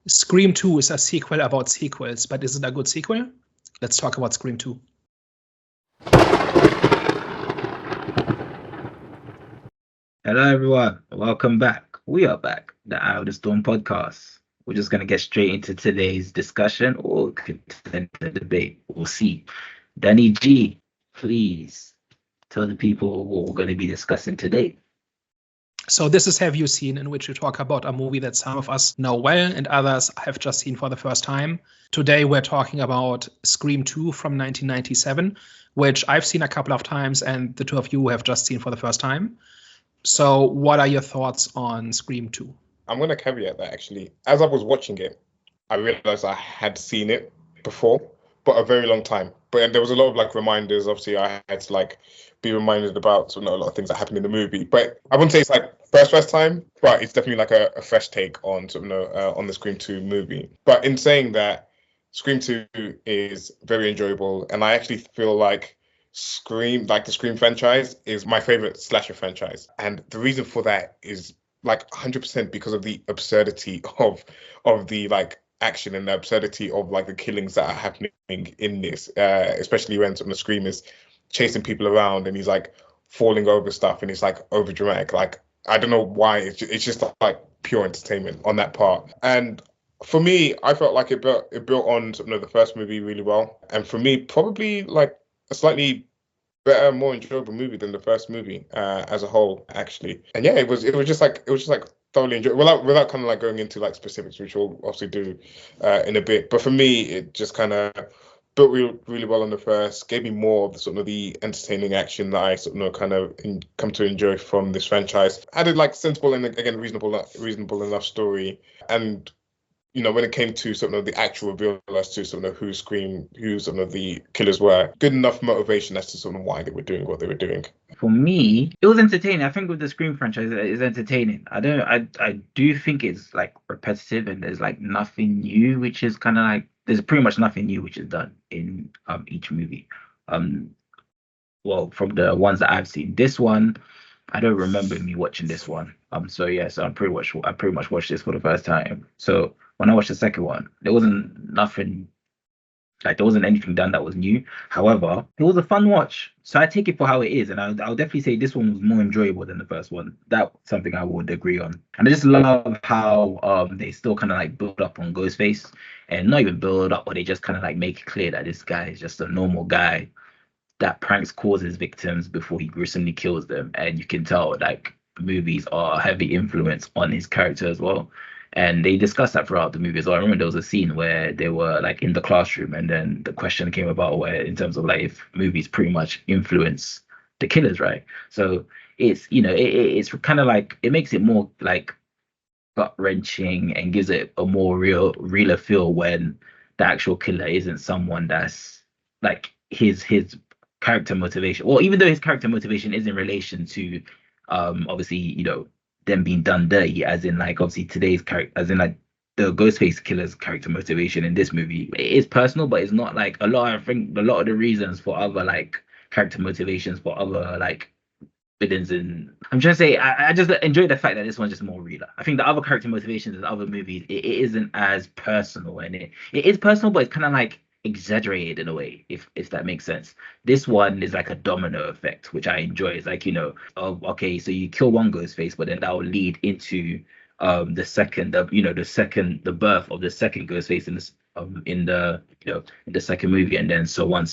Scream 2 is a sequel about sequels, but is it a good sequel? Let's talk about Scream 2. Hello, everyone. Welcome back. We are back, the Eye of the Storm podcast. We're just going to get straight into today's discussion or contend the debate. We'll see. Danny G, please tell the people what we're going to be discussing today. So this is Have You Seen, in which we talk about a movie that some of us know well and others have just seen for the first time. Today we're talking about Scream 2 from 1997, which I've seen a couple of times and the two of you have just seen for the first time. So what are your thoughts on Scream 2? I'm going to caveat that, actually. As I was watching it, I realized I had seen it before, but a very long time. But there was a lot of reminders. Obviously, I had to be reminded about a lot of things that happened in the movie. But I wouldn't say it's first time, but it's definitely a fresh take on on the Scream 2 movie. But in saying that, Scream 2 is very enjoyable, and I actually feel like Scream, the Scream franchise, is my favorite slasher franchise, and the reason for that is 100% because of the absurdity of the action and the absurdity of the killings that are happening in this, especially when the Scream is chasing people around and he's falling over stuff and it's over dramatic. I don't know why, it's just pure entertainment on that part. And for me, I felt like it built on the first movie really well, and for me, probably a slightly better, more enjoyable movie than the first movie as a whole, actually. And yeah, it was just thoroughly enjoyable without kind of going into specifics, which we'll obviously do in a bit. But for me, it just kind of built really well on the first, gave me more of the entertaining action that I come to enjoy from this franchise. Added sensible and again reasonable enough story, and when it came to the actual reveal as to who the killers were, good enough motivation as to why they were doing what they were doing. For me, it was entertaining. I think with the Scream franchise, it's entertaining. I do think it's repetitive and there's nothing new, which is kind of there's pretty much nothing new which is done in each movie. Well, from the ones that I've seen, this one, I don't remember me watching this one. So I pretty much watched this for the first time. So when I watched the second one, there wasn't nothing, there wasn't anything done that was new. However, it was a fun watch. So I take it for how it is, and I'll definitely say this one was more enjoyable than the first one. That's something I would agree on. And I just love how they still kind of build up on Ghostface, and not even build up, but they just kind of make it clear that this guy is just a normal guy that pranks calls his victims before he gruesomely kills them. And you can tell movies are a heavy influence on his character as well. And they discussed that throughout the movie as well. I remember there was a scene where they were in the classroom, and then the question came about where, in terms of if movies pretty much influence the killers, right? So it's it's kind of it makes it more gut wrenching and gives it a more realer feel when the actual killer isn't someone that's his character motivation. Well, even though his character motivation is in relation to obviously them being done dirty, as in obviously today's character, as in the Ghostface killer's character motivation in this movie, it is personal, but it's not a lot. I think a lot of the reasons for other character motivations for other villains, and I'm trying to say, I just enjoy the fact that this one's just more realer. I think the other character motivations in other movies, it isn't as personal, and it is personal, but it's kind of exaggerated in a way, if that makes sense. This one is a domino effect, which I enjoy. It's okay, so you kill one Ghostface, but then that will lead into the birth of the second Ghostface in the second movie, and then so on.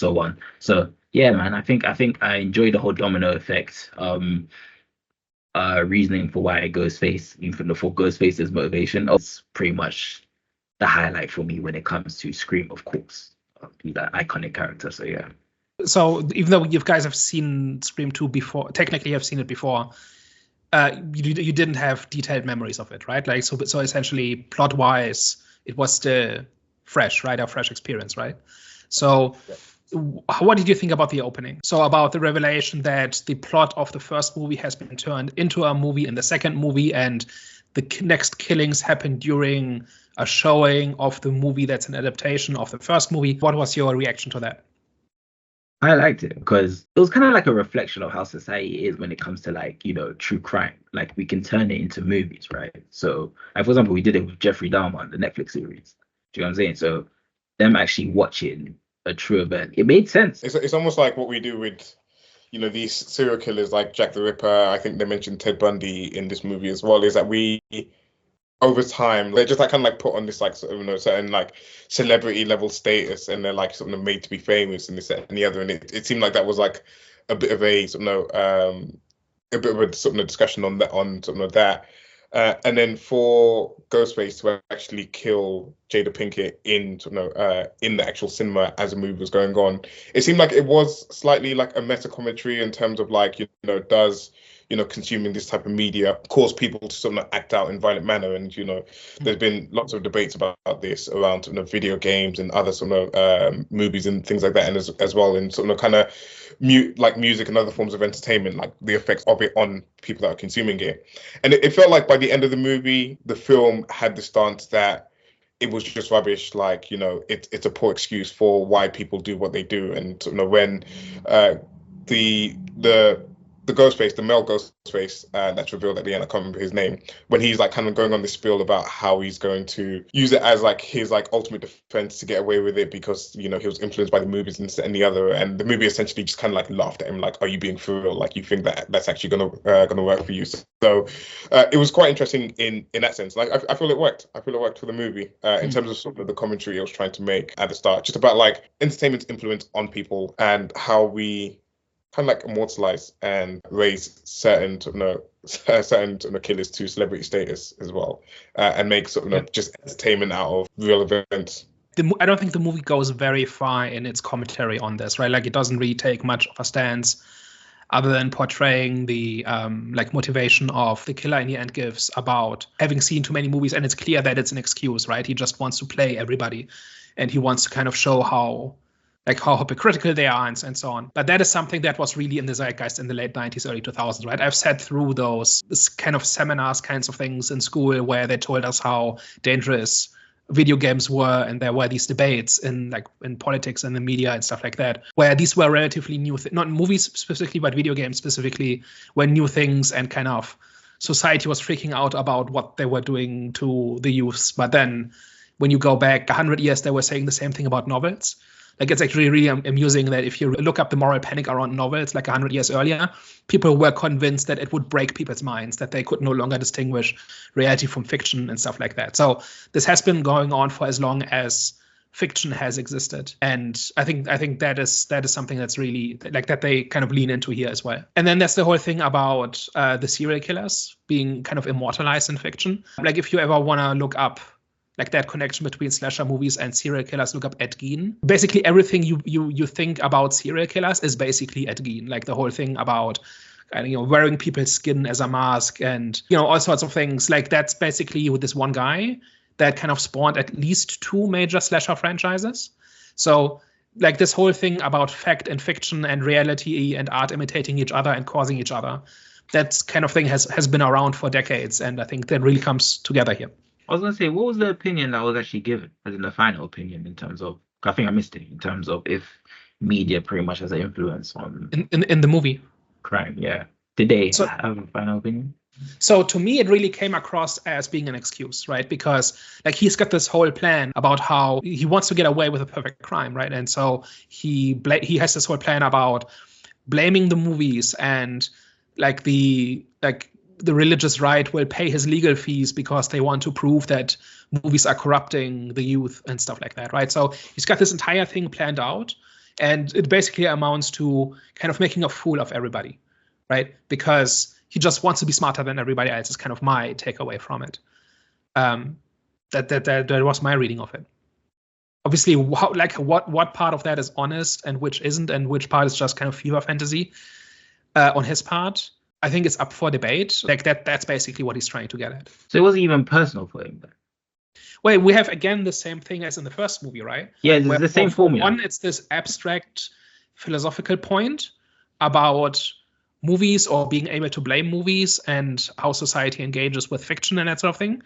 So yeah, man, I think I enjoy the whole domino effect reasoning for why Ghostface, even for Ghostface's motivation. It's pretty much the highlight for me when it comes to Scream, of course. That iconic character. So yeah. So even though you guys have seen Scream 2 before, technically you have seen it before, you didn't have detailed memories of it, right? So essentially, plot wise, it was still fresh, right? A fresh experience, right? So what did you think about the opening? So about the revelation that the plot of the first movie has been turned into a movie in the second movie, and the next killings happen during a showing of the movie that's an adaptation of the first movie. What was your reaction to that? I liked it because it was kind of like a reflection of how society is when it comes to like, true crime. Like we can turn it into movies, right? So, like for example, we did it with Jeffrey Dahmer, the Netflix series. Do you know what I'm saying? So, them actually watching a true event, it made sense. It's almost like what we do with, these serial killers like Jack the Ripper. I think they mentioned Ted Bundy in this movie as well. Is that we over time they're just like kind of like put on this like sort of certain like celebrity level status, and they're like sort of made to be famous and this that, and the other, and it seemed like that was like a bit of a sort of a bit of a sort of discussion on that. And then for Ghostface to actually kill Jada Pinkett in in the actual cinema as a movie was going on, it seemed like it was slightly like a meta commentary in terms of like does consuming this type of media cause people to sort of act out in violent manner. And there's been lots of debates about this around video games and other movies and things like that, and as well in kind of like music and other forms of entertainment, like the effects of it on people that are consuming it. And it felt like by the end of the movie, the film had the stance that it was just rubbish. Like, it's a poor excuse for why people do what they do. And when the Ghostface, the male Ghostface, that's revealed at the end, I can't remember his name, when he's like kind of going on this spiel about how he's going to use it as like his like ultimate defense to get away with it because he was influenced by the movies and the other, and the movie essentially just kind of like laughed at him like, are you being for real? Like, you think that that's actually gonna work for you? So it was quite interesting in that sense. Like I feel it worked. I feel it worked for the movie in terms of sort of the commentary it was trying to make at the start, just about like entertainment's influence on people and how we kind of like immortalize and raise certain killers to celebrity status as well, and make just entertainment out of real events. I don't think the movie goes very far in its commentary on this, right? Like, it doesn't really take much of a stance other than portraying the like motivation of the killer in the end gives about having seen too many movies, and it's clear that it's an excuse, right? He just wants to play everybody, and he wants to kind of show how hypocritical they are and so on. But that is something that was really in the zeitgeist in the late 90s, early 2000s, right? I've sat through those kind of seminars, kinds of things in school where they told us how dangerous video games were, and there were these debates in politics and the media and stuff like that, where these were relatively new, not movies specifically, but video games specifically, were new things, and kind of society was freaking out about what they were doing to the youths. But then when you go back 100 years, they were saying the same thing about novels. Like, it's actually really amusing that if you look up the moral panic around novels like 100 years earlier, people were convinced that it would break people's minds, that they could no longer distinguish reality from fiction and stuff like that. So this has been going on for as long as fiction has existed. And I think that is something that's really like that they kind of lean into here as well. And then there's the whole thing about the serial killers being kind of immortalized in fiction. Like, if you ever want to look up like that connection between slasher movies and serial killers, look up Ed Gein. Basically everything you think about serial killers is basically Ed Gein. Like the whole thing about wearing people's skin as a mask and all sorts of things. Like, that's basically with this one guy that kind of spawned at least 2 major slasher franchises. So like this whole thing about fact and fiction and reality and art imitating each other and causing each other, that kind of thing has been around for decades, and I think that really comes together here. I was going to say, what was the opinion that was actually given, as in the final opinion, in terms of, I think I missed it, in terms of if media pretty much has an influence on in the movie crime? Yeah. Did they have a final opinion? So to me, it really came across as being an excuse, right? Because like he's got this whole plan about how he wants to get away with a perfect crime, right? And so he has this whole plan about blaming the movies, and like the religious right will pay his legal fees because they want to prove that movies are corrupting the youth and stuff like that, right? So he's got this entire thing planned out, and it basically amounts to kind of making a fool of everybody, right? Because he just wants to be smarter than everybody else is kind of my takeaway from it. That was my reading of it. Obviously, what part of that is honest and which isn't, and which part is just kind of fever fantasy on his part, I think it's up for debate. Like that's basically what he's trying to get at. So it wasn't even personal for him then? Well, we have again the same thing as in the first movie, right? Yeah, it's the same formula. One, it's this abstract philosophical point about movies or being able to blame movies and how society engages with fiction and that sort of thing.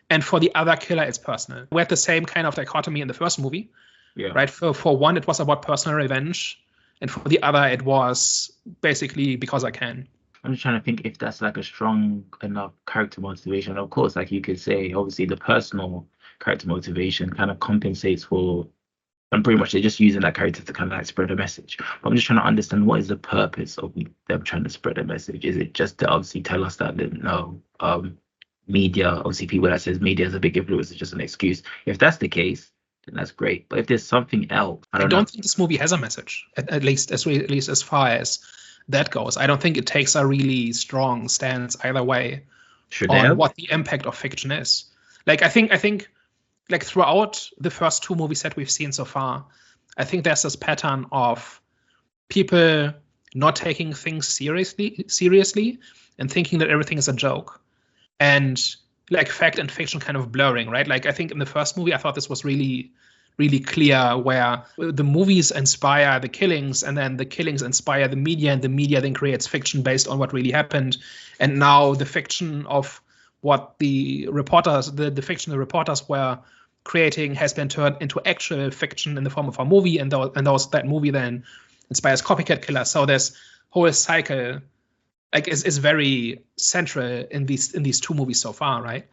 And for the other killer, it's personal. We had the same kind of dichotomy in the first movie, right? For one, it was about personal revenge and for the other it was basically because I can. I'm just trying to think if that's like a strong enough character motivation. Of course, like you could say, obviously the personal character motivation kind of compensates for, and pretty much they're just using that character to kind of like spread a message. But I'm just trying to understand, what is the purpose of them trying to spread a message? Is it just to obviously tell us that, no, media, obviously people that says media is a big influence is just an excuse? If that's the case, then that's great. But if there's something else, I don't know. think this movie has a message, at least as far as that goes. I don't think it takes a really strong stance either way on what the impact of fiction is. Like I think like throughout the first two movies that we've seen so far, I think there's this pattern of people not taking things seriously and thinking that everything is a joke, and like fact and fiction kind of blurring, right? Like I think in the first movie, I thought this was really clear, where the movies inspire the killings, and then the killings inspire the media, and the media then creates fiction based on what really happened. And now the fiction of what the reporters, the fiction the reporters were creating has been turned into actual fiction in the form of a movie, and that movie then inspires copycat killers. So this whole cycle like is very central in these two movies so far, right?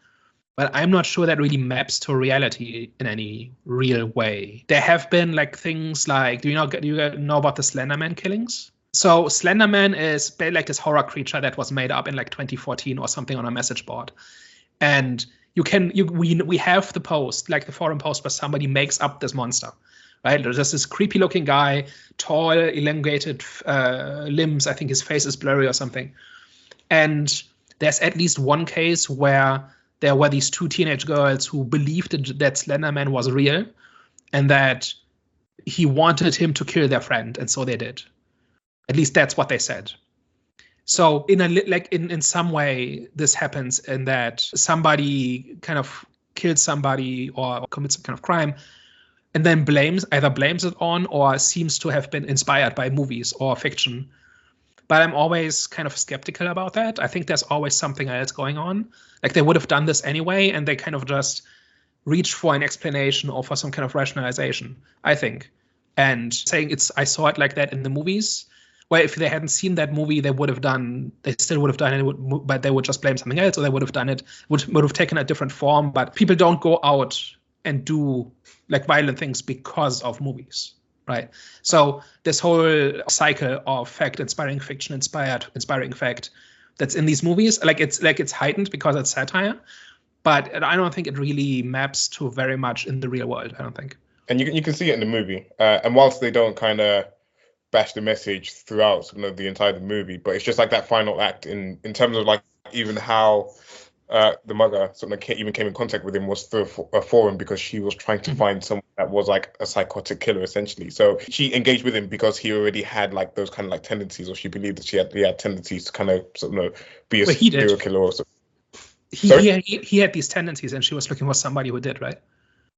But I'm not sure that really maps to reality in any real way. There have been like things like, do you know about the Slender Man killings? So Slender Man is like this horror creature that was made up in like 2014 or something on a message board. And we have the post, like the forum post, where somebody makes up this monster, right? There's this creepy looking guy, tall, elongated limbs. I think his face is blurry or something. And there's at least one case where there were these two teenage girls who believed that Slender Man was real and that he wanted him to kill their friend, and so they did. At least that's what they said. So in some way, this happens in that somebody kind of kills somebody or commits some kind of crime, and then either blames it on or seems to have been inspired by movies or fiction. But I'm always kind of skeptical about that. I think there's always something else going on. Like they would have done this anyway, and they kind of just reached for an explanation or for some kind of rationalization, I think. And saying I saw it like that in the movies, where if they hadn't seen that movie, they still would have done it, but they would just blame something else, or they would have done it, would have taken a different form. But people don't go out and do like violent things because of movies. Right. So this whole cycle of fact inspiring fiction, inspiring fact that's in these movies, it's heightened because it's satire, but I don't think it really maps to very much in the real world. I don't think. And you can see it in the movie. And whilst they don't kind of bash the message throughout the entire movie, but it's just like that final act in terms of like even how the mother even came in contact with him was through a forum, because she was trying to find someone that was like a psychotic killer essentially. So she engaged with him because he already had like those kind of like tendencies, or she believed that he had tendencies to kind of be a serial killer or something. He had these tendencies, and she was looking for somebody who did, right?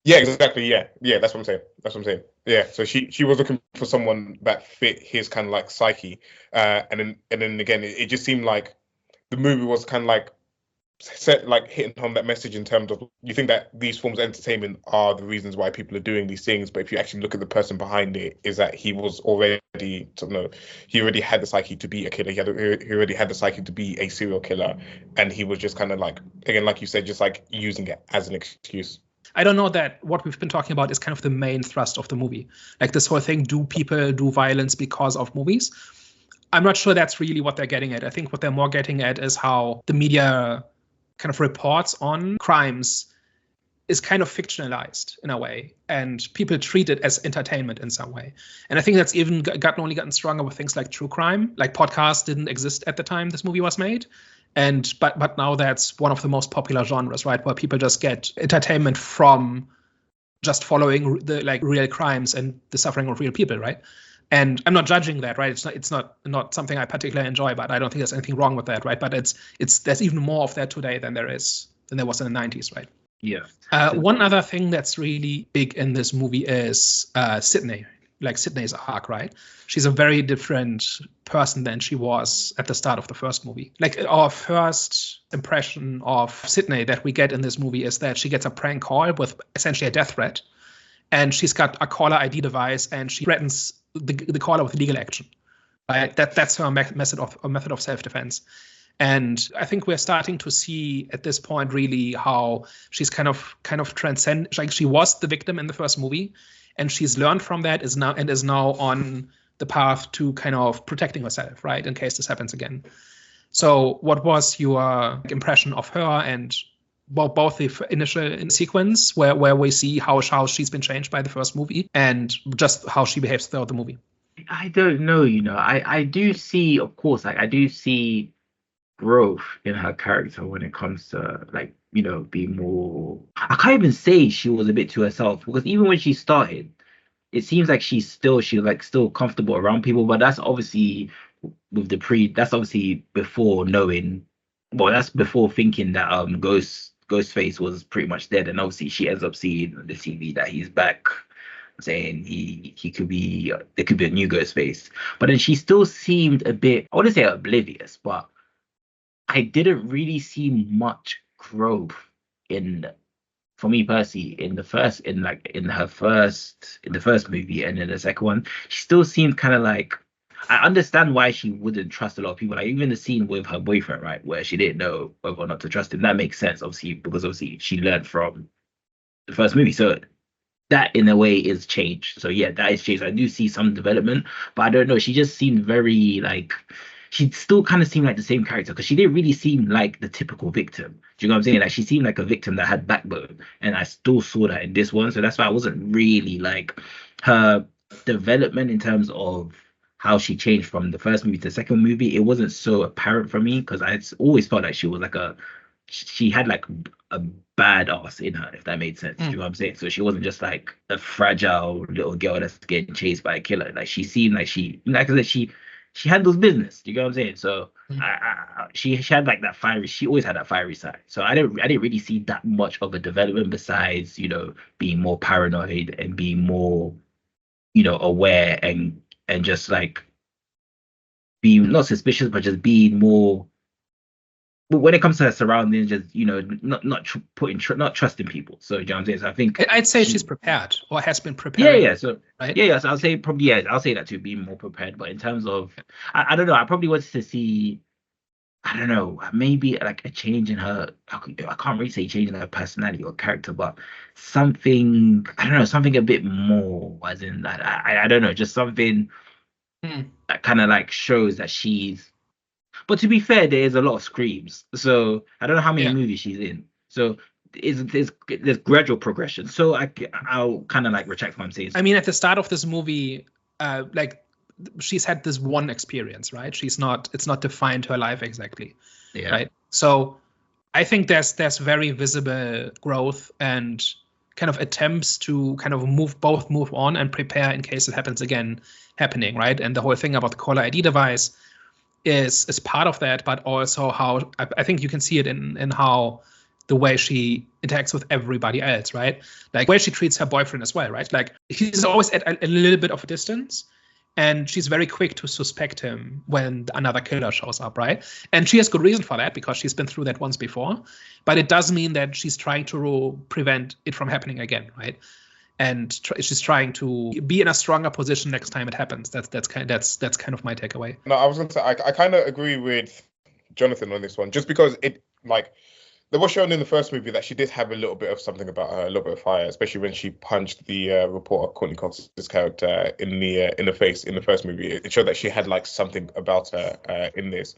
Yeah, exactly. Yeah, that's what I'm saying. Yeah, so she was looking for someone that fit his kind of like psyche, and then again, it just seemed like the movie was kind of like set like hitting home that message in terms of, you think that these forms of entertainment are the reasons why people are doing these things, but if you actually look at the person behind it, is that he was already he already had the psyche to be a killer. He already had the psyche to be a serial killer, and he was just kind of like, again, like you said, just like using it as an excuse. I don't know that what we've been talking about is kind of the main thrust of the movie. Like this whole thing, do people do violence because of movies? I'm not sure that's really what they're getting at. I think what they're more getting at is how the media kind of reports on crimes is kind of fictionalized in a way, and people treat it as entertainment in some way. And I think that's even gotten stronger with things like true crime. Like podcasts didn't exist at the time this movie was made. But now that's one of the most popular genres, right? Where people just get entertainment from just following the like real crimes and the suffering of real people, right? And I'm not judging that, right? It's not something I particularly enjoy, but I don't think there's anything wrong with that, right? But there's even more of that today than there was in the 90s, right? Yeah. One other thing that's really big in this movie is Sidney, like Sidney's arc, right? She's a very different person than she was at the start of the first movie. Like our first impression of Sidney that we get in this movie is that she gets a prank call with essentially a death threat. And she's got a caller ID device, and she threatens the caller with legal action. Right? That's her method of self-defense. And I think we're starting to see at this point really how she's kind of transcend. Like, she was the victim in the first movie, and she's learned from that, is now on the path to kind of protecting herself, right, in case this happens again. So what was your impression of her, and both the initial sequence where we see how she's been changed by the first movie, and just how she behaves throughout the movie? I don't know, I do see, of course, like, I do see growth in her character when it comes to, like, being more. I can't even say she was a bit to herself, because even when she started, it seems like she's still comfortable around people, but that's obviously that's obviously before knowing. Well, that's before thinking that Ghostface was pretty much dead, and obviously she ends up seeing on the TV that he's back, saying he could be there could be a new Ghostface. But then she still seemed a bit, I wouldn't say oblivious, but I didn't really see much growth for me personally, in the first movie, and in the second one. She still seemed kind of like, I understand why she wouldn't trust a lot of people. Like, even the scene with her boyfriend, right, where she didn't know whether or not to trust him. That makes sense, obviously, because obviously she learned from the first movie. So that in a way is changed. So yeah, that is changed. I do see some development, but I don't know. She just seemed very like, she still kind of seemed like the same character, because she didn't really seem like the typical victim. Do you know what I'm saying? Like, she seemed like a victim that had backbone, and I still saw that in this one. So that's why I wasn't really like, her development in terms of how she changed from the first movie to the second movie. It wasn't so apparent for me, because I always felt like she was like she had like a badass in her, if that made sense. Do you know what I'm saying? So she wasn't just like a fragile little girl that's getting chased by a killer. Like, she seemed like like I said, she handles business. Do you get what I'm saying? So she had like that fiery. She always had that fiery side. So I didn't really see that much of a development, besides being more paranoid and being more aware, and just like being not suspicious, but just being more. But when it comes to her surroundings, just not trusting people. So, you know what I'm saying? So I think I'd say she's prepared, or has been prepared. Yeah. So right? Yeah. So I'll say probably, yeah. I'll say that too, being more prepared. But in terms of, I don't know. I probably wanted to see, I don't know, maybe like a change in her. I can't really say change in her personality or character, but something. I don't know, something a bit more. As in that, I don't know, just something that kind of like shows that she's. But to be fair, there is a lot of screams. So I don't know how many movies she's in. So there's gradual progression. So I'll kind of like retract what I'm saying. I mean, at the start of this movie, like, she's had this one experience, right? It's not defined her life exactly, right? So I think there's very visible growth and kind of attempts to kind of move on and prepare in case it happens again happening, right? And the whole thing about the caller ID device is part of that, but also how I think you can see it in how the way she interacts with everybody else, right? Like, where she treats her boyfriend as well, right? Like, he's always at a little bit of a distance, and she's very quick to suspect him when another killer shows up, right? And she has good reason for that, because she's been through that once before. But it does mean that she's trying to prevent it from happening again, right? And she's trying to be in a stronger position next time it happens. That's kind of my takeaway. No, I was going to say I kind of agree with Jonathan on this one, just because it, like, there was shown in the first movie that she did have a little bit of something about her, a little bit of fire, especially when she punched the reporter Courtney Cox's character in the face in the first movie. It showed that she had like something about her in this.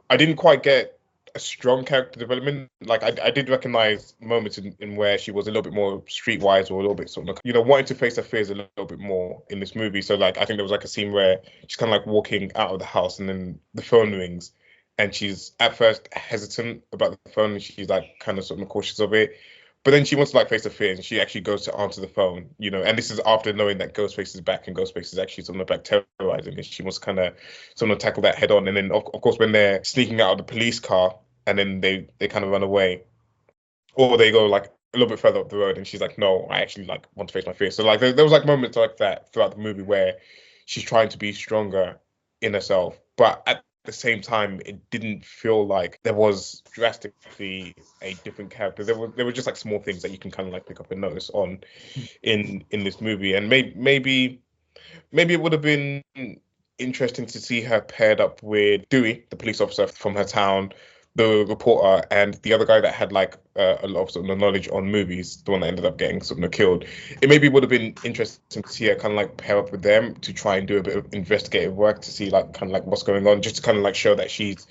I didn't quite get a strong character development. Like, I did recognize moments in where she was a little bit more streetwise, or a little bit sort of like, wanting to face her fears a little bit more in this movie. So like, I think there was like a scene where she's kind of like walking out of the house, and then the phone rings, and she's at first hesitant about the phone, and she's like kind of sort of cautious of it. But then she wants to like face the fear, and she actually goes to answer the phone, and this is after knowing that Ghostface is back, and Ghostface is actually sort of like terrorizing, and she wants to kind of sort of tackle that head on. And then of course, when they're sneaking out of the police car, and then they kind of run away, or they go like a little bit further up the road, and she's like, no, I actually like want to face my fear. So like there was like moments like that throughout the movie where she's trying to be stronger in herself, but at the same time, it didn't feel like there was drastically a different character. There were just like small things that you can kind of like pick up and notice on in this movie. And maybe maybe it would have been interesting to see her paired up with Dewey, the police officer from her town, the reporter, and the other guy that had like a lot of sort of knowledge on movies, the one that ended up getting sort of killed. It maybe would have been interesting to see her kind of like pair up with them to try and do a bit of investigative work to see like kind of like what's going on, just to kind of like show that she's,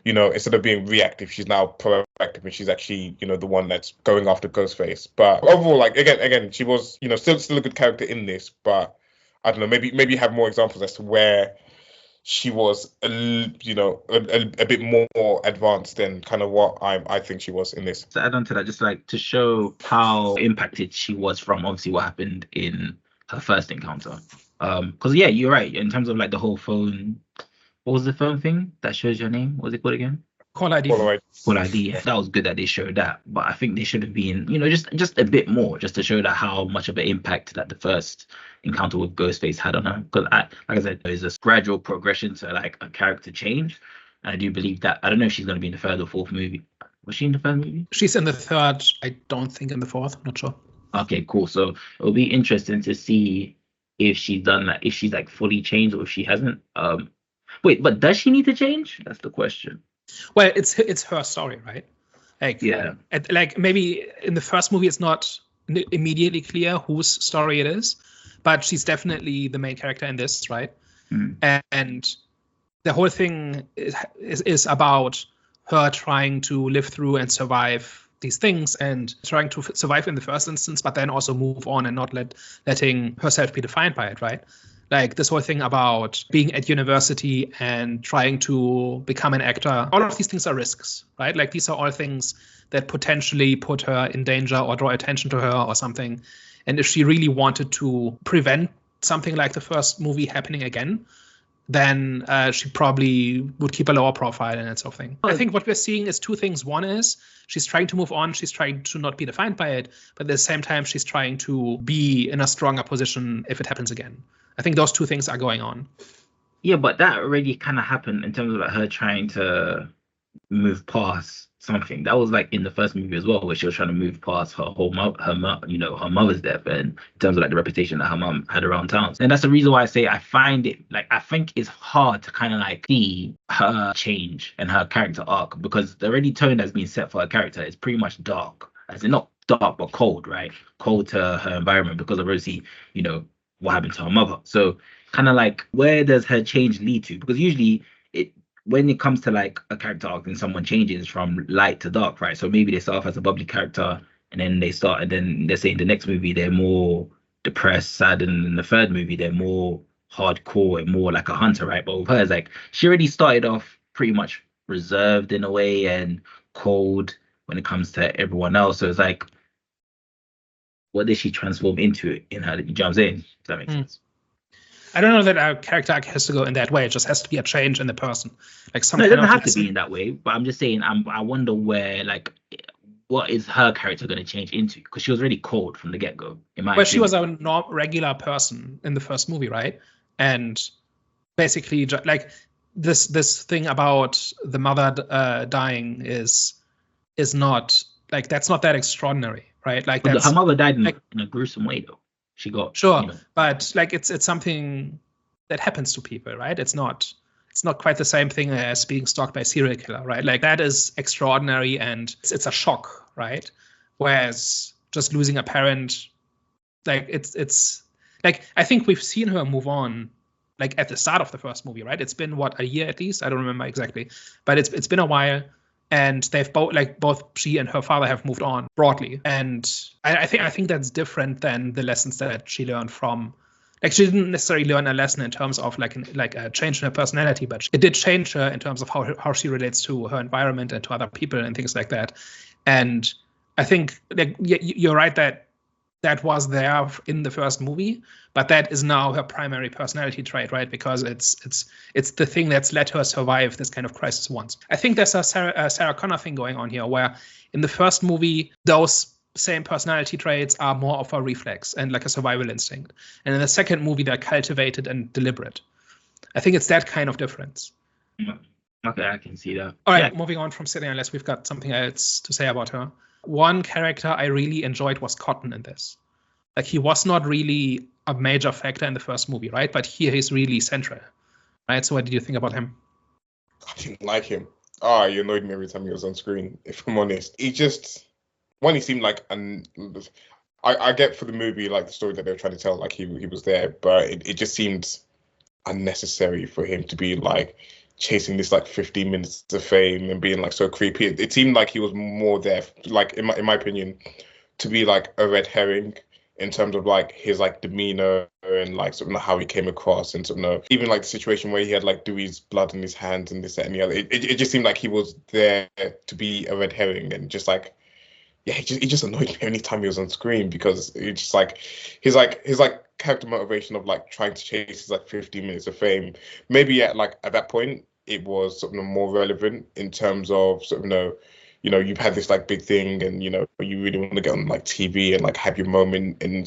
you know, instead of being reactive, she's now proactive and she's actually, you know, the one that's going after Ghostface. But overall, like again, she was, you know, still a good character in this, but I don't know, maybe have more examples as to where she was, you know, a bit more advanced than kind of what I think she was in this. To add on to that, just like to show how impacted she was from obviously what happened in her first encounter. Because yeah, you're right. In terms of like the whole phone, what was the phone thing that shows your name? What was it called again? Call ID. Call ID. Yeah, that was good that they showed that, but I think they should have been, you know, just a bit more, just to show that how much of an impact that the first encounter with Ghostface had on her. Because like I said, there's a gradual progression to like a character change, and I do believe that. I don't know if she's going to be in the third or fourth movie. Was she in the third movie? She's in the third. I don't think in the fourth. I'm not sure. Okay, cool. So it'll be interesting to see if she's done that, if she's like fully changed or if she hasn't. Wait, but does she need to change? That's the question. Well, it's her story, right? Like, yeah. Like maybe in the first movie, it's not immediately clear whose story it is, but she's definitely the main character in this, right? And the whole thing is about her trying to live through and survive these things and trying to survive in the first instance, but then also move on and not letting herself be defined by it, right? Like this whole thing about being at university and trying to become an actor. All of these things are risks, right? Like these are all things that potentially put her in danger or draw attention to her or something. And if she really wanted to prevent something like the first movie happening again, then she probably would keep a lower profile and that sort of thing. I think what we're seeing is two things. One is she's trying to move on. She's trying to not be defined by it. But at the same time, she's trying to be in a stronger position if it happens again. I think those two things are going on. Yeah, but that already kind of happened in terms of like her trying to move past something. That was like in the first movie as well, where she was trying to move past her whole her mother's death, and in terms of like the reputation that her mom had around town. And that's the reason why I say I find it like I think it's hard to kind of like see her change and her character arc, because the already tone that's been set for her character is pretty much dark, as in not dark but cold, right? Cold to her environment because of obviously, you know, what happened to her mother. So kind of like, where does her change lead to? Because usually when it comes to like a character arc, then someone changes from light to dark, right? So maybe they start off as a bubbly character and then let's say in the next movie they're more depressed, sad, and in the third movie they're more hardcore and more like a hunter, right? But with her, it's like she already started off pretty much reserved in a way and cold when it comes to everyone else. So it's like, what did she transform into in her? You know what I'm saying? Does that make sense? I don't know that our character arc has to go in that way. It just has to be a change in the person. Like no, it doesn't have to be in that way. But I'm just saying, I wonder where, like, what is her character going to change into? Because she was really cold from the get-go. She was a regular person in the first movie, right? And basically, like this thing about the mother dying is not like, that's not that extraordinary. Right, like that's, her mother died in a gruesome way, though. She got sure, you know. But like it's something that happens to people, right? It's not quite the same thing as being stalked by a serial killer, right? Like that is extraordinary and it's a shock, right? Whereas just losing a parent, like it's like, I think we've seen her move on, like at the start of the first movie, right? It's been what, a year at least? I don't remember exactly, but it's been a while. And they've both she and her father have moved on broadly, and I think that's different than the lessons that she learned from. Like she didn't necessarily learn a lesson in terms of like a change in her personality, but it did change her in terms of how she relates to her environment and to other people and things like that. And I think like you're right that was there in the first movie, but that is now her primary personality trait, right? Because it's the thing that's let her survive this kind of crisis once. I think there's a Sarah Connor thing going on here, where in the first movie those same personality traits are more of a reflex and like a survival instinct, and in the second movie they're cultivated and deliberate. I think it's that kind of difference. Okay, I can see that. All right, moving on from Sidney, unless we've got something else to say about her. One character I really enjoyed was Cotton in this. Like he was not really a major factor in the first movie, right? But here he's really central, right? So what did you think about him? I didn't like him. He annoyed me every time he was on screen, if I'm honest. He seemed like I get for the movie, like the story that they were trying to tell, like he was there, but it just seemed unnecessary for him to be like chasing this like 15 minutes of fame and being like so creepy. It seemed like he was more there, like in my opinion, to be like a red herring in terms of like his like demeanor and like sort of how he came across, and sort of even like the situation where he had like Dewey's blood in his hands and this, that, and the other. It just seemed like he was there to be a red herring, and just like, yeah, he just annoyed me anytime he was on screen, because it's just like his character motivation of like trying to chase his like 15 minutes of fame. Maybe at that point it was sort of more relevant in terms of sort of you've had this like big thing, and you really want to get on like TV and like have your moment in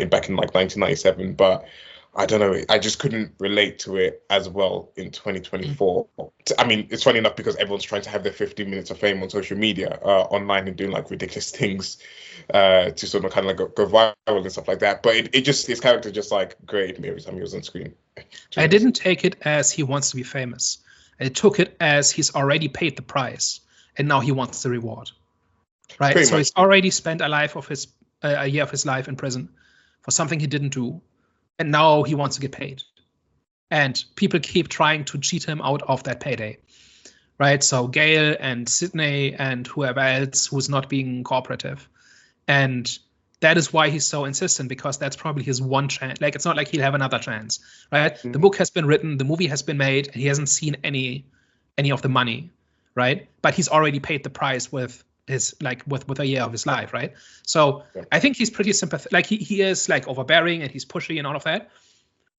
back in like 1997. But I don't know, I just couldn't relate to it as well in 2024. I mean, it's funny enough because everyone's trying to have their 15 minutes of fame on social media, online, and doing like ridiculous things to sort of kind of like go viral and stuff like that. But his character just like grated me every time he was on screen. I didn't take it as he wants to be famous. I took it as he's already paid the price, and now he wants the reward, right? So he's already spent a year of his life in prison for something he didn't do, and now he wants to get paid. And people keep trying to cheat him out of that payday, right? So Gail and Sidney and whoever else who's not being cooperative. And that is why he's so insistent, because that's probably his one chance. Like, it's not like he'll have another chance, right? Mm-hmm. The book has been written, the movie has been made, and he hasn't seen any of the money, right? But he's already paid the price with his with a year of his life, right? So yeah. I think he's pretty sympathetic. Like he is like overbearing and he's pushy and all of that.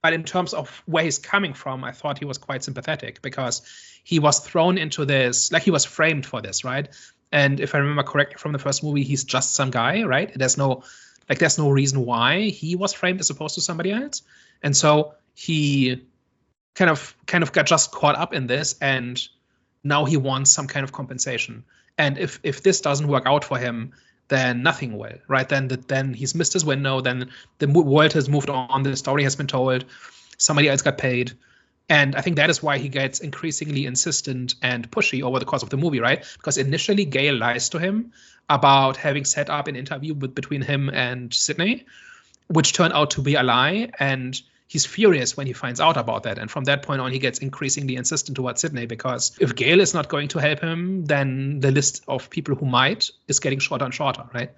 But in terms of where he's coming from, I thought he was quite sympathetic, because he was thrown into this, like he was framed for this, right? And if I remember correctly from the first movie, he's just some guy, right? There's no reason why he was framed as opposed to somebody else. And so he kind of got just caught up in this, and now he wants some kind of compensation. And if this doesn't work out for him, then nothing will, right? Then he's missed his window. Then the world has moved on. The story has been told. Somebody else got paid. And I think that is why he gets increasingly insistent and pushy over the course of the movie, right? Because initially Gail lies to him about having set up an interview between him and Sidney, which turned out to be a lie. And he's furious when he finds out about that. And from that point on, he gets increasingly insistent towards Sidney, because if Gail is not going to help him, then the list of people who might is getting shorter and shorter, right?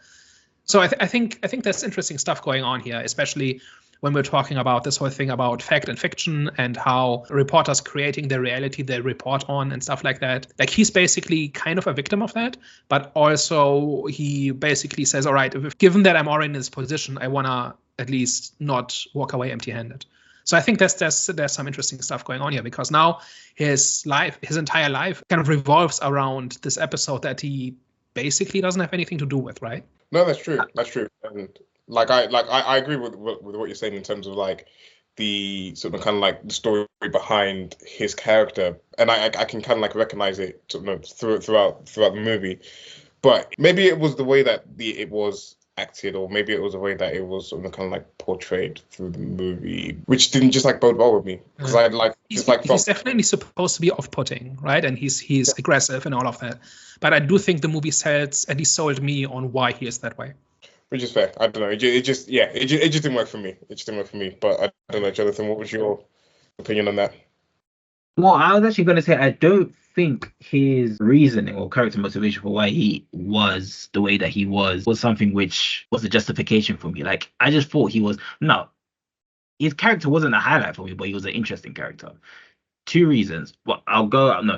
So I think there's interesting stuff going on here, especially when we're talking about this whole thing about fact and fiction and how reporters creating the reality they report on and stuff like that. Like, he's basically kind of a victim of that, but also he basically says, all right, if given that I'm already in this position, I want to at least not walk away empty-handed. So I think there's some interesting stuff going on here, because now his entire life kind of revolves around this episode that he basically doesn't have anything to do with, right? No, that's true. That's true. And I agree with what you're saying in terms of like the sort of kind of like the story behind his character, and I can kind of like recognize it throughout the movie. But maybe it was the way that it was acted, or maybe it was the way that it was sort of kind of like portrayed through the movie, which didn't just like bode well with me, because he's definitely supposed to be off-putting, right? And he's aggressive and all of that. But I do think the movie sold me on why he is that way. Which is fair. I don't know. It just didn't work for me. It just didn't work for me. But I don't know, Jonathan, what was your opinion on that? Well, I was actually going to say, I don't think his reasoning or character motivation for why he was the way that he was something which was a justification for me. Like, I just thought his character wasn't a highlight for me, but he was an interesting character. Two reasons. Well,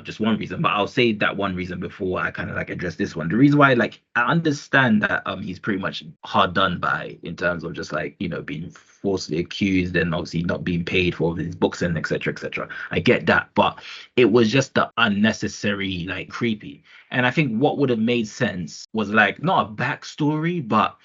just one reason, but I'll say that one reason before I kind of like address this one. The reason why, like, I understand that he's pretty much hard done by in terms of just like, being falsely accused and obviously not being paid for his books and etc. etc. I get that, but it was just the unnecessary, like, creepy. And I think what would have made sense was like not a backstory, but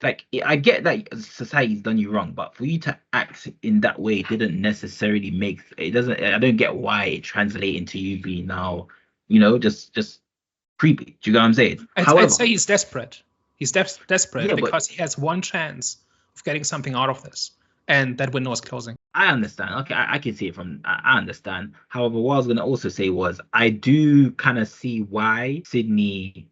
like, I get that society's done you wrong, but for you to act in that way didn't necessarily I don't get why it translates into you being now, just creepy. Do you get what I'm saying? I'd say he's desperate. He's desperate because he has one chance of getting something out of this, and that window is closing. I understand. Okay, I can see it from. I understand. However, what I was gonna also say was I do kind of see why Sidney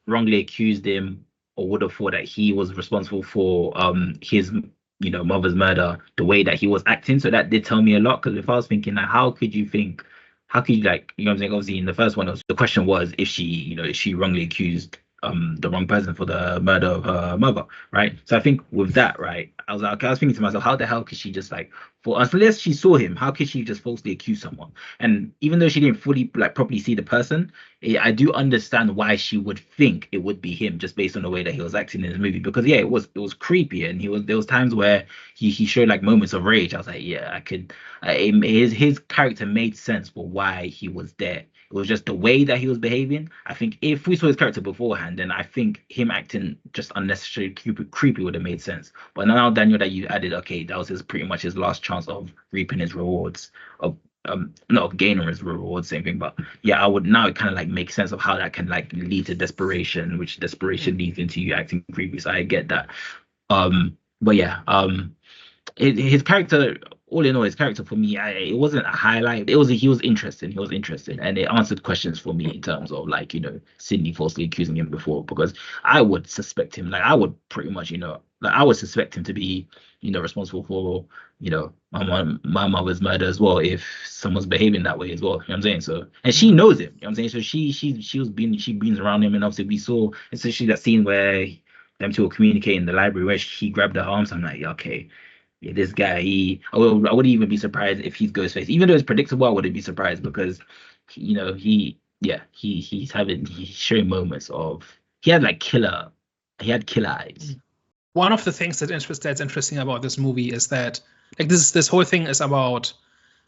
wrongly accused him or would have thought that he was responsible for his mother's murder the way that he was acting. So that did tell me a lot, because if I was thinking like how could you like, you know what I'm saying, obviously in the first one the question was if she wrongly accused the wrong person for the murder of her mother, right? So I think with that, right, I was like, okay, I was thinking to myself, how the hell could she just like, for unless she saw him, how could she just falsely accuse someone? And even though she didn't fully like properly see the person, I do understand why she would think it would be him just based on the way that he was acting in the movie. Because yeah, it was creepy, and there was times where he showed like moments of rage. I was like, yeah, I could. His character made sense for why he was there. It was just the way that he was behaving. I think if we saw his character beforehand, then I think him acting just unnecessarily creepy would have made sense. But now, Daniel, that you added, okay, that was pretty much his last chance of reaping his rewards, of not gaining his rewards, same thing. But yeah, I would now kind of like make sense of how that can like lead to desperation, which desperation leads into you acting creepy. So I get that. But yeah, his character, all in all, his character for me, it wasn't a highlight. He was interesting. He was interesting, and it answered questions for me in terms of like Sidney falsely accusing him before, because I would suspect him. Like I would pretty much I would suspect him to be responsible for my mother's murder as well if someone's behaving that way as well. You know what I'm saying? So, and she knows him. You know what I'm saying? So she beans around him, and obviously we saw especially that scene where them two were communicating in the library where he grabbed her arms. I'm like, yeah, okay. Yeah, this guy, I wouldn't even be surprised if he's Ghostface. Even though it's predictable, I wouldn't be surprised because, he's showing moments of, he had killer eyes. One of the things that's interesting about this movie is that like this whole thing is about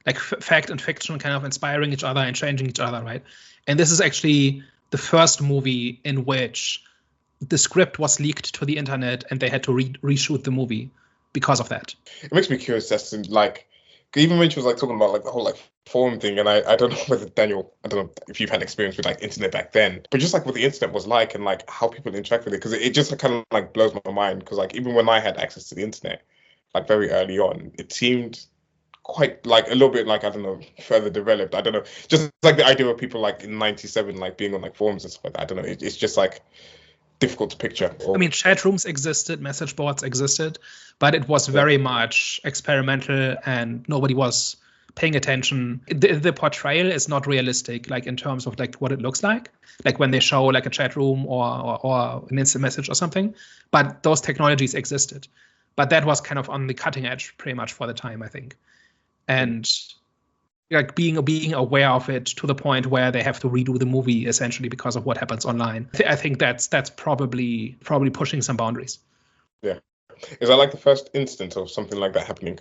like fact and fiction kind of inspiring each other and changing each other, right? And this is actually the first movie in which the script was leaked to the internet and they had to reshoot the movie because of that. It makes me curious as to like, even when she was like talking about like the whole like forum thing, and I don't know whether Daniel, I don't know if you've had experience with like internet back then, but just like what the internet was like and like how people interact with it, because it just kind of like blows my mind. Because like even when I had access to the internet, like very early on, it seemed quite like a little bit like, I don't know, further developed. I don't know, just like the idea of people like in '97 like being on like forums and stuff like that. I don't know, it's just like difficult to picture. I mean, chat rooms existed, message boards existed, but it was very much experimental and nobody was paying attention. The portrayal is not realistic, like in terms of like what it looks like when they show like a chat room or an instant message or something. But those technologies existed. But that was kind of on the cutting edge pretty much for the time, I think. And like being aware of it to the point where they have to redo the movie essentially because of what happens online. I think that's probably pushing some boundaries. Yeah. Is that like the first instance of something like that happening?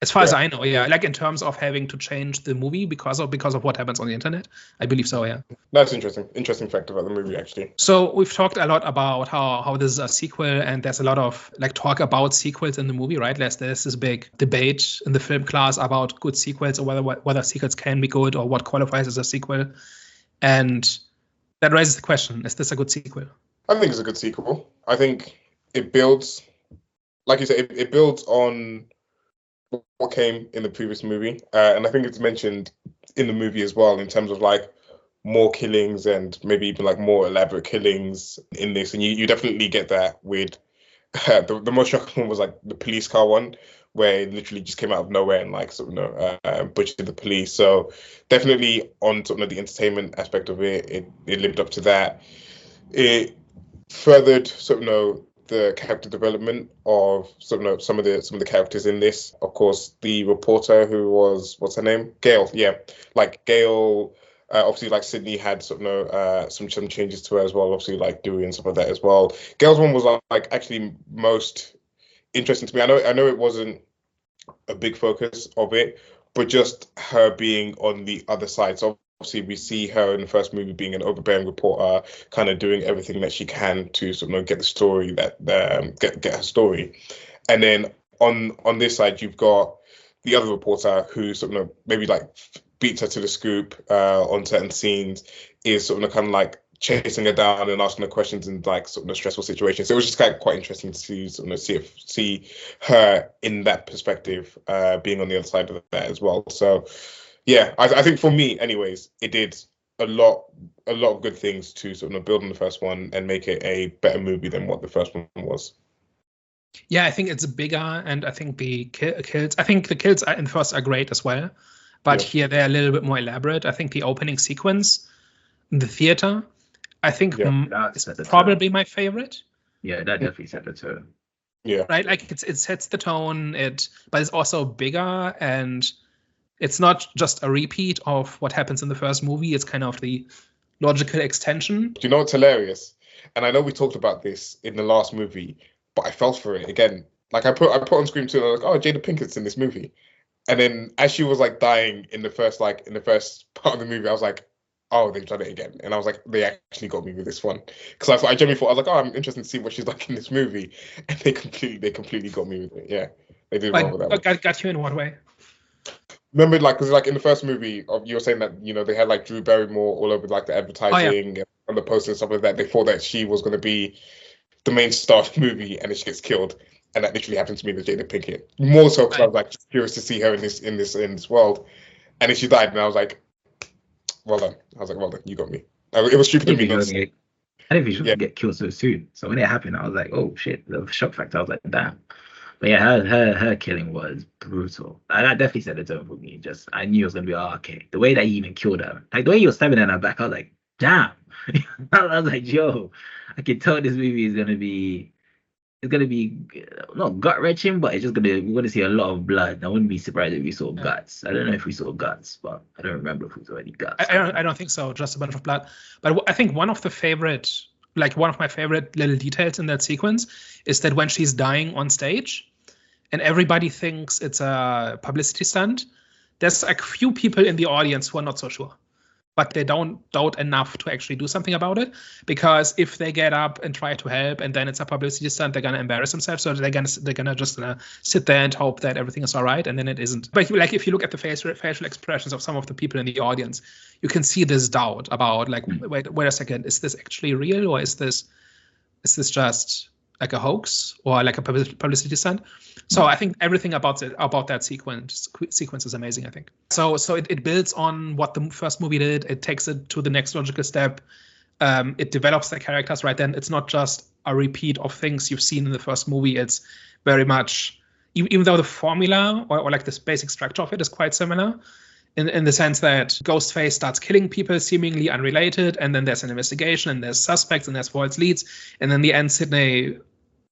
As far as I know, yeah. Like in terms of having to change the movie because of what happens on the internet, I believe so, yeah. That's interesting. Interesting fact about the movie, actually. So we've talked a lot about how this is a sequel, and there's a lot of like talk about sequels in the movie, right? There's this big debate in the film class about good sequels, or whether sequels can be good, or what qualifies as a sequel. And that raises the question: is this a good sequel? I think it's a good sequel. I think it builds, like you said, it builds on what came in the previous movie, and I think it's mentioned in the movie as well in terms of like more killings and maybe even like more elaborate killings in this, and you definitely get that with the most shocking one was like the police car one, where it literally just came out of nowhere and like sort of butchered the police. So definitely on sort of the entertainment aspect of it lived up to that. It furthered sort of the character development of some of the characters in this. Of course, the reporter who was, what's her name? Gail. Yeah, like Gail. Obviously, like Sidney had sort of some changes to her as well. Obviously, like Dewey and stuff like that as well. Gail's one was like actually most interesting to me. I know it wasn't a big focus of it, but just her being on the other side. So obviously, we see her in the first movie being an overbearing reporter, kind of doing everything that she can to sort of get the story get her story. And then on this side, you've got the other reporter who sort of maybe like beats her to the scoop on certain scenes, is sort of kind of like chasing her down and asking her questions in like sort of stressful situations. So it was just kind of quite interesting to sort of see her in that perspective, being on the other side of that as well. So yeah, I think for me, anyways, it did a lot of good things to sort of build on the first one and make it a better movie than what the first one was. Yeah, I think it's bigger, and I think the kills. I think the kills in the first are great as well, but here they're a little bit more elaborate. I think the opening sequence in the theater, I think is probably my favorite. Yeah, that definitely set the tone. Yeah, right. Like it sets the tone. But it's also bigger, and it's not just a repeat of what happens in the first movie. It's kind of the logical extension. Do you know what's hilarious? And I know we talked about this in the last movie, but I fell for it again. Like I put on Scream 2, and I was like, oh, Jada Pinkett's in this movie. And then as she was like dying in the first part of the movie, I was like, oh, they've done it again. And I was like, they actually got me with this one. Because I genuinely thought, I was like, oh, I'm interested to see what she's like in this movie. And they completely got me with it. Yeah, they did well with that one. Got you in what way? Remember, like, because like in the first movie, you were saying that, you know, they had like Drew Barrymore all over like the advertising and the posters and stuff like that. They thought that she was going to be the main star of the movie, and then she gets killed. And that literally happened to me with Jada Pinkett. More so because I was like curious to see her in this world. And then she died, and I was like, well done. I was like, well done, you got me. It was stupid of me. I didn't think she was gonna get killed so soon. So when it happened, I was like, oh shit, the shock factor. I was like, damn. But yeah, her killing was brutal. And that definitely set the tone for me. Just I knew it was gonna be okay. The way that he even killed her, like the way he was stabbing her in her back, I was like, damn. I was like, yo, I can tell this movie is gonna be not gut wrenching, but we're gonna see a lot of blood. I wouldn't be surprised if we saw guts. I don't know if we saw guts, but I don't remember if we saw any guts. I don't think so. Just a bunch of blood. But I think one of my favorite little details in that sequence is that when she's dying on stage, and everybody thinks it's a publicity stunt, there's like a few people in the audience who are not so sure. But they don't doubt enough to actually do something about it, because if they get up and try to help and then it's a publicity stunt, they're gonna embarrass themselves. So they're gonna just sit there and hope that everything is all right, and then it isn't. But like if you look at the facial expressions of some of the people in the audience, you can see this doubt about like, wait a second, is this actually real, or is this just like a hoax or like a publicity stunt? So I think everything about that sequence is amazing, I think. So it builds on what the first movie did. It takes it to the next logical step. It develops the characters right then. It's not just a repeat of things you've seen in the first movie. It's very much, even though the formula or like this basic structure of it is quite similar, in the sense that Ghostface starts killing people seemingly unrelated, and then there's an investigation, and there's suspects, and there's false leads, and then the end, Sidney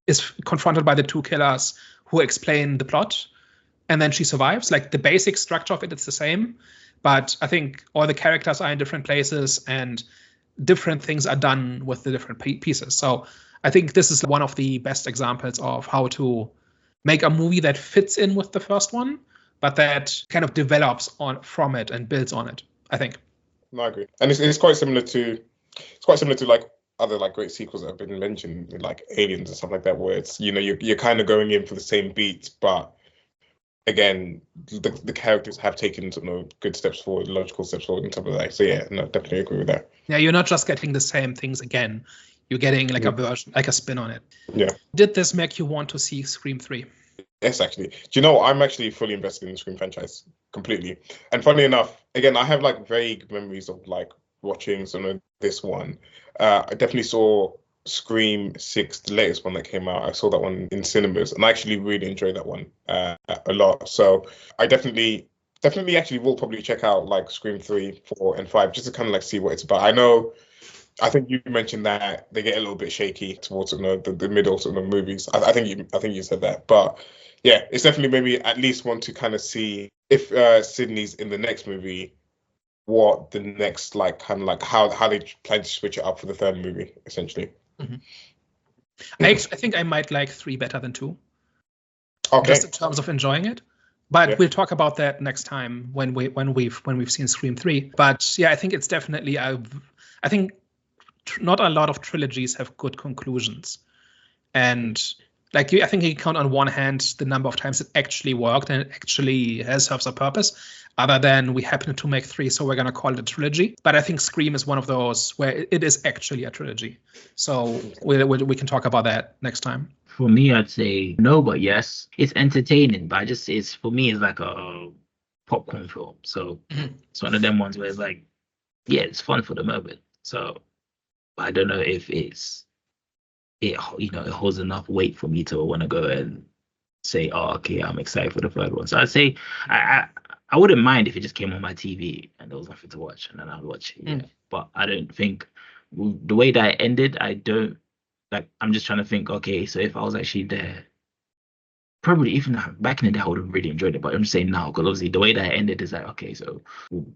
is confronted by the two killers who explain the plot, and then she survives. Like the basic structure of it's the same, but I think all the characters are in different places and different things are done with the different pieces. So I think this is one of the best examples of how to make a movie that fits in with the first one, but that kind of develops from it and builds on it, I think. No, I agree. And it's quite similar to like other like great sequels that have been mentioned, like Aliens and stuff like that, where it's, you know, you're kind of going in for the same beats, but again, the characters have taken good steps forward, logical steps forward, and stuff like that. So yeah, no, definitely agree with that. Yeah, you're not just getting the same things again. You're getting like a version, like a spin on it. Yeah. Did this make you want to see Scream 3? Yes, actually. Do you know, I'm actually fully invested in the Scream franchise completely. And funny enough, again, I have like vague memories of like watching some of this one. I definitely saw Scream 6, the latest one that came out. I saw that one in cinemas, and I actually really enjoyed that one a lot. So I definitely actually will probably check out like Scream 3, 4, and 5 just to kind of like see what it's about. I think you mentioned that they get a little bit shaky towards the middle sort of movies. I think you said that, but yeah, it's definitely made me at least want to kind of see if Sidney's in the next movie, what the next like kind of like how they plan to switch it up for the third movie, essentially. Mm-hmm. I think I might like 3 better than 2. Okay. Just in terms of enjoying it. But we'll talk about that next time when we've seen Scream 3. But yeah, I think it's definitely I think not a lot of trilogies have good conclusions. And Like I think you can count on one hand the number of times it actually worked and it actually serves a purpose, other than we happen to make 3, so we're gonna call it a trilogy. But I think Scream is one of those where it is actually a trilogy. So we can talk about that next time. For me, I'd say no, but yes, it's entertaining. But it's for me, it's like a popcorn film. So it's one of them ones where it's like, yeah, it's fun for the moment. So I don't know if it holds enough weight for me to want to go and say, oh, okay, I'm excited for the third one. So I'd say I wouldn't mind if it just came on my TV and there was nothing to watch, and then I'd watch it. Yeah. But I don't think the way that it ended, I don't like. I'm just trying to think. Okay, so if I was actually there, probably even back in the day, I would have really enjoyed it. But I'm just saying now, because obviously the way that it ended is like, okay, so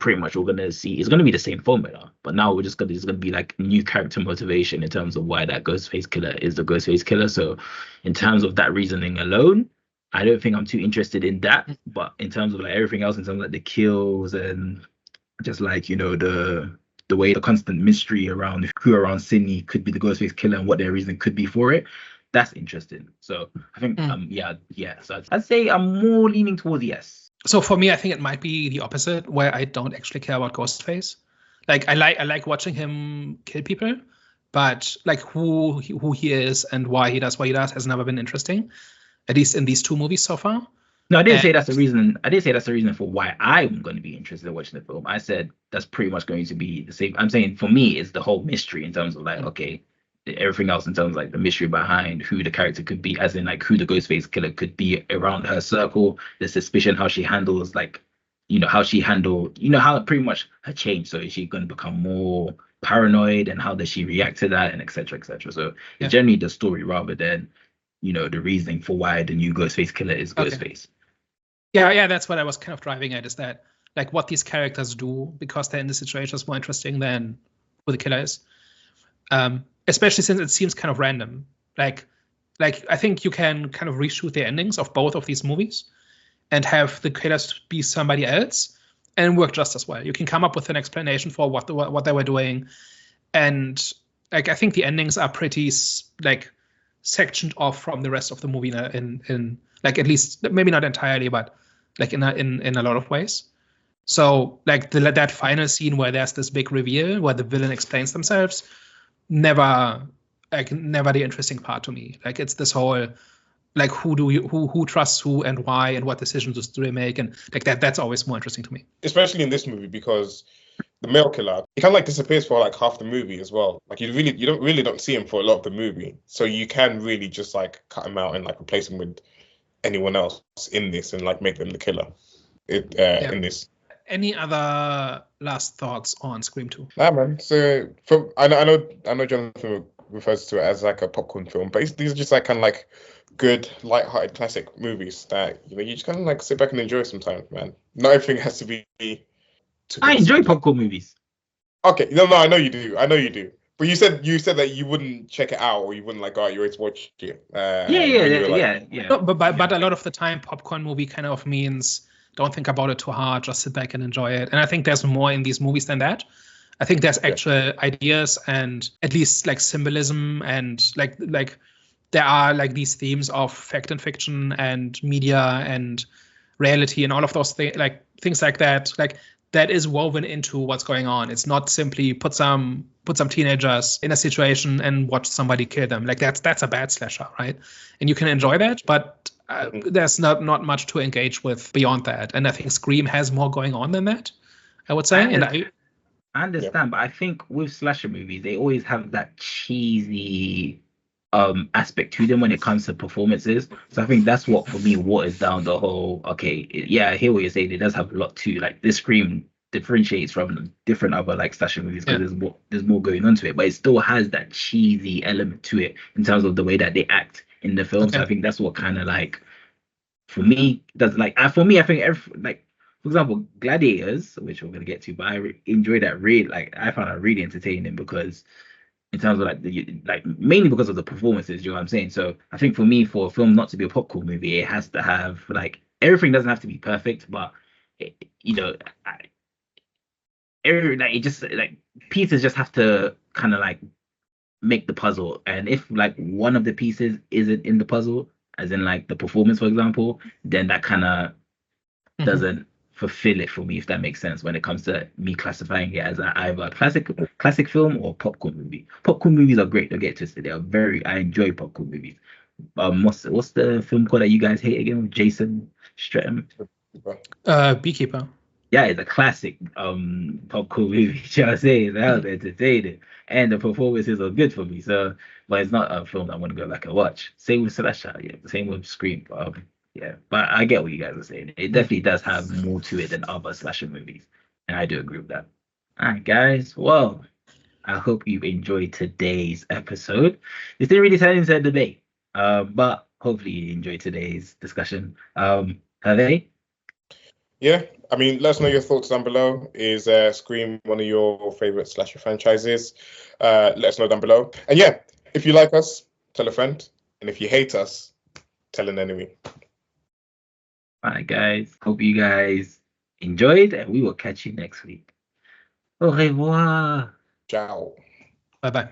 pretty much we're gonna see it's gonna be the same formula, but now it's gonna be like new character motivation in terms of why that Ghostface killer is the Ghostface killer. So in terms of that reasoning alone, I don't think I'm too interested in that. But in terms of like everything else, in terms of like the kills and just like the way the constant mystery around who around Sidney could be the Ghostface killer and what their reason could be for it, that's interesting. So I think yeah. So I'd say I'm more leaning towards yes. So for me, I think it might be the opposite, where I don't actually care about Ghostface. Like I like watching him kill people, but like who he is and why he does what he does has never been interesting, at least in these 2 movies so far. No, I didn't say that's the reason. I didn't say that's the reason for why I'm going to be interested in watching the film. I said that's pretty much going to be the same. I'm saying for me, it's the whole mystery in terms of like, okay, everything else in terms of like the mystery behind who the character could be, as in like who the Ghostface killer could be around her circle, the suspicion, how she handles like, how she handled, how pretty much her change. So is she going to become more paranoid, and how does she react to that, and etc. etc. So it's generally the story rather than, the reasoning for why the new Ghostface killer is Ghostface. Yeah, that's what I was kind of driving at, is that like what these characters do because they're in the situation is more interesting than who the killer is. Especially since it seems kind of random. Like I think you can kind of reshoot the endings of both of these movies and have the killers be somebody else and work just as well. You can come up with an explanation for what they were doing, and like I think the endings are pretty like sectioned off from the rest of the movie in like, at least maybe not entirely, but like in a lot of ways. So like that final scene where there's this big reveal where the villain explains themselves, never the interesting part to me. Like it's this whole like who trusts who and why and what decisions do they make, and like that's always more interesting to me. Especially in this movie, because the male killer, he kind of like disappears for like half the movie as well. Like you don't see him for a lot of the movie, so you can really just like cut him out and like replace him with anyone else in this and like make them the killer in this. Any other last thoughts on Scream 2? Nah, man. So I know Jonathan refers to it as like a popcorn film, but these are just like kind of like good, light-hearted classic movies that you just kind of like sit back and enjoy sometimes, man. Not everything has to be. I enjoy popcorn movies. Okay, no, I know you do. But you said that you wouldn't check it out, or you wouldn't like go out your way to watch it. Yeah. No, but a lot of the time, popcorn movie kind of means don't think about it too hard, just sit back and enjoy it. And I think there's more in these movies than that. I think there's actual ideas and at least like symbolism, and like there are like these themes of fact and fiction and media and reality and all of those things like that. Like that is woven into what's going on. It's not simply put some teenagers in a situation and watch somebody kill them. Like that's a bad slasher, right? And you can enjoy that, but there's not much to engage with beyond that. And I think Scream has more going on than that, I would say. I understand, but I think with slasher movies, they always have that cheesy aspect to them when it comes to performances. So I think that's what, for me, waters down the whole, okay, I hear what you're saying. It does have a lot to, like, this Scream differentiates from different other, like, slasher movies because there's more going on to it, but it still has that cheesy element to it in terms of the way that they act in the film. Okay. So I think that's what kind of, like, for me, does, like, I think, for example, Gladiators, which we're going to get to, but I enjoyed that really, like, I found that really entertaining because in terms of like mainly because of the performances, you know what I'm saying? So I think for me, for a film not to be a popcorn movie, it has to have like everything doesn't have to be perfect, but it just like pieces just have to kind of like make the puzzle. And if like one of the pieces isn't in the puzzle, as in like the performance, for example, then that kind of doesn't fulfill it for me, if that makes sense, when it comes to me classifying it as either a classic film or popcorn movie. Popcorn movies are great, don't get twisted. I enjoy popcorn movies. What's the film called that you guys hate again with Jason Statham? Beekeeper. Yeah, it's a classic popcorn movie. You know what I'm saying? That was entertaining. And the performances are good for me. So, but it's not a film that I want to go back and watch. Same with Slasher, yeah. Same with Scream. Yeah. But I get what you guys are saying. It definitely does have more to it than other slasher movies. And I do agree with that. All right, guys. Well, I hope you enjoyed today's episode. This didn't really turn into a debate. But hopefully you enjoyed today's discussion. Have they? Yeah, I mean, let us know your thoughts down below. Is Scream one of your favorite slasher franchises? Let us know down below. And yeah, if you like us, tell a friend. And if you hate us, tell an enemy. All right, guys. Hope you guys enjoyed, and we will catch you next week. Au revoir. Ciao. Bye bye.